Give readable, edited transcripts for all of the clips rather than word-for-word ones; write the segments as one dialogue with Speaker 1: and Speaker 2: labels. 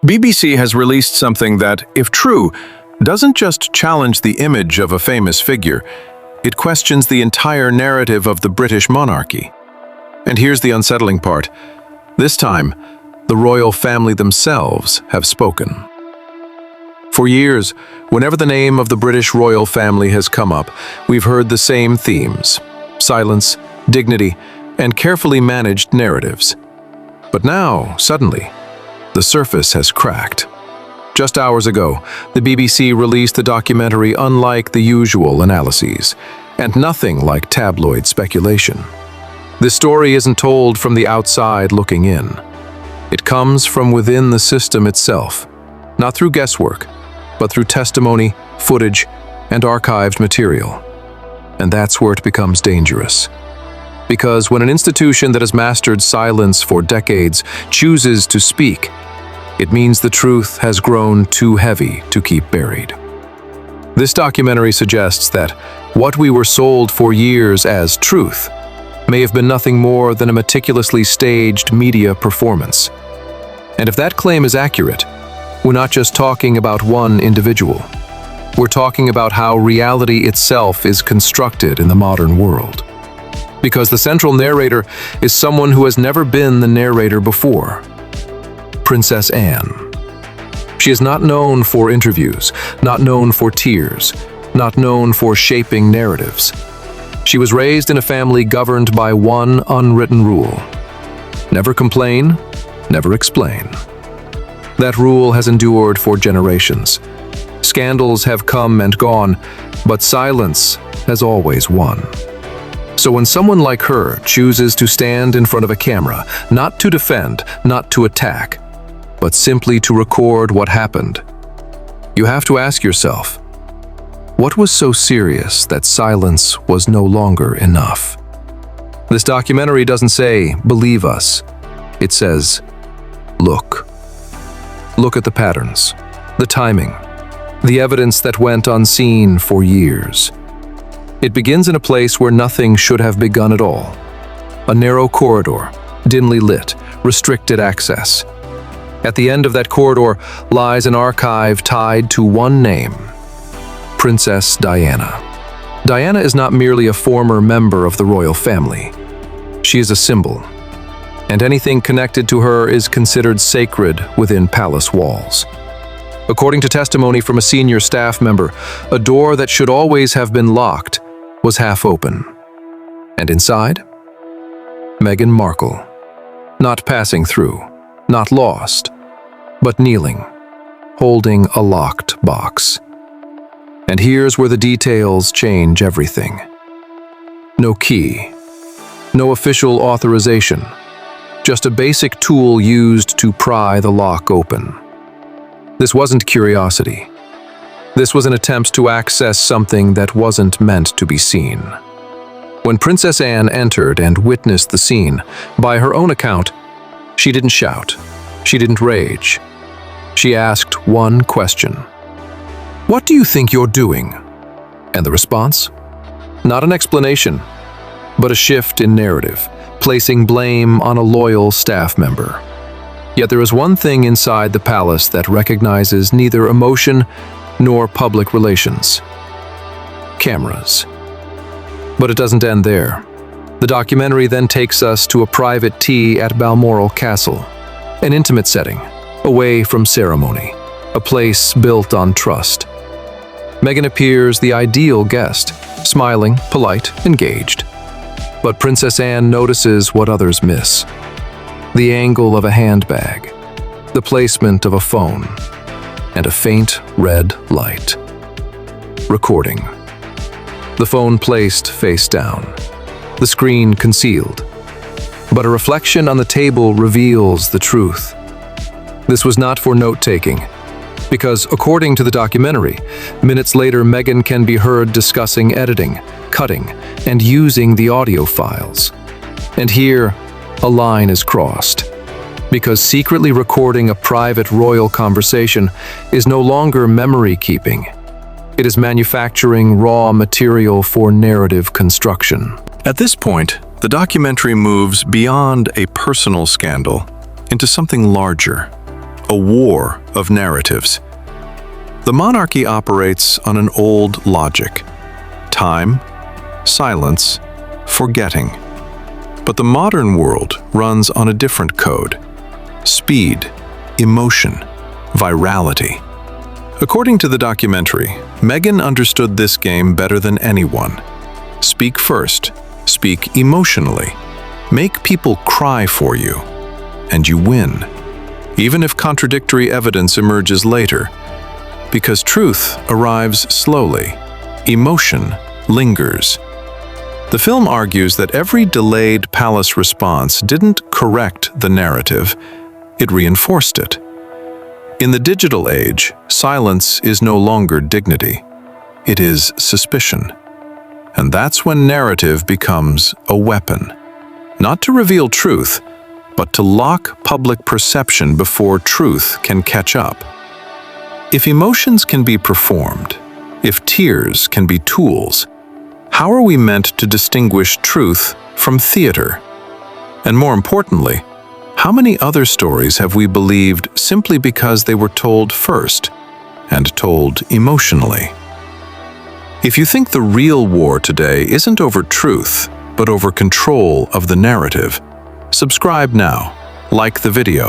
Speaker 1: BBC has released something that, if true, doesn't just challenge the image of a famous figure, it questions the entire narrative of the British monarchy. And here's the unsettling part. This time, the royal family themselves have spoken. For years, whenever the name of the British royal family has come up, we've heard the same themes: silence, dignity, and carefully managed narratives. But now, suddenly, the surface has cracked. Just hours ago, the BBC released a documentary unlike the usual analyses, and nothing like tabloid speculation. This story isn't told from the outside looking in. It comes from within the system itself, not through guesswork, but through testimony, footage, and archived material. And that's where it becomes dangerous. Because when an institution that has mastered silence for decades chooses to speak, it means the truth has grown too heavy to keep buried. This documentary suggests that what we were sold for years as truth may have been nothing more than a meticulously staged media performance. And if that claim is accurate, we're not just talking about one individual. We're talking about how reality itself is constructed in the modern world. Because the central narrator is someone who has never been the narrator before: Princess Anne. She is not known for interviews, not known for tears, not known for shaping narratives. She was raised in a family governed by one unwritten rule: never complain, never explain. That rule has endured for generations. Scandals have come and gone, but silence has always won. So when someone like her chooses to stand in front of a camera, not to defend, not to attack, but simply to record what happened, you have to ask yourself, what was so serious that silence was no longer enough? This documentary doesn't say, "Believe us." It says, "Look." Look at the patterns, the timing, the evidence that went unseen for years. It begins in a place where nothing should have begun at all. A narrow corridor, dimly lit, restricted access. At the end of that corridor lies an archive tied to one name: Princess Diana. Diana is not merely a former member of the royal family. She is a symbol, and anything connected to her is considered sacred within palace walls. According to testimony from a senior staff member, a door that should always have been locked was half open. And inside? Meghan Markle. Not passing through, not lost, but kneeling, holding a locked box. And here's where the details change everything. No key, no official authorization, just a basic tool used to pry the lock open. This wasn't curiosity. This was an attempt to access something that wasn't meant to be seen. When Princess Anne entered and witnessed the scene, by her own account, she didn't shout, she didn't rage. She asked one question: "What do you think you're doing?" And the response? Not an explanation, but a shift in narrative, placing blame on a loyal staff member. Yet there is one thing inside the palace that recognizes neither emotion nor public relations: cameras. But it doesn't end there. The documentary then takes us to a private tea at Balmoral Castle, an intimate setting, away from ceremony, a place built on trust. Meghan appears the ideal guest, smiling, polite, engaged. But Princess Anne notices what others miss: the angle of a handbag, the placement of a phone, and a faint red light. Recording. The phone placed face down, the screen concealed. But a reflection on the table reveals the truth. This was not for note-taking, because according to the documentary, minutes later Meghan can be heard discussing editing, cutting, and using the audio files. And here, a line is crossed, because secretly recording a private royal conversation is no longer memory keeping. It is manufacturing raw material for narrative construction. At this point, the documentary moves beyond a personal scandal into something larger: a war of narratives. The monarchy operates on an old logic: time, silence, forgetting. But the modern world runs on a different code: speed, emotion, virality. According to the documentary, Meghan understood this game better than anyone. Speak first, speak emotionally, make people cry for you, and you win, even if contradictory evidence emerges later. Because truth arrives slowly, emotion lingers. The film argues that every delayed palace response didn't correct the narrative, it reinforced it. In the digital age, silence is no longer dignity. It is suspicion. And that's when narrative becomes a weapon. Not to reveal truth, but to lock public perception before truth can catch up. If emotions can be performed, if tears can be tools, how are we meant to distinguish truth from theater? And more importantly, how many other stories have we believed simply because they were told first, and told emotionally? If you think the real war today isn't over truth, but over control of the narrative, subscribe now, like the video,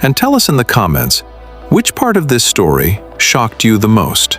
Speaker 1: and tell us in the comments which part of this story shocked you the most.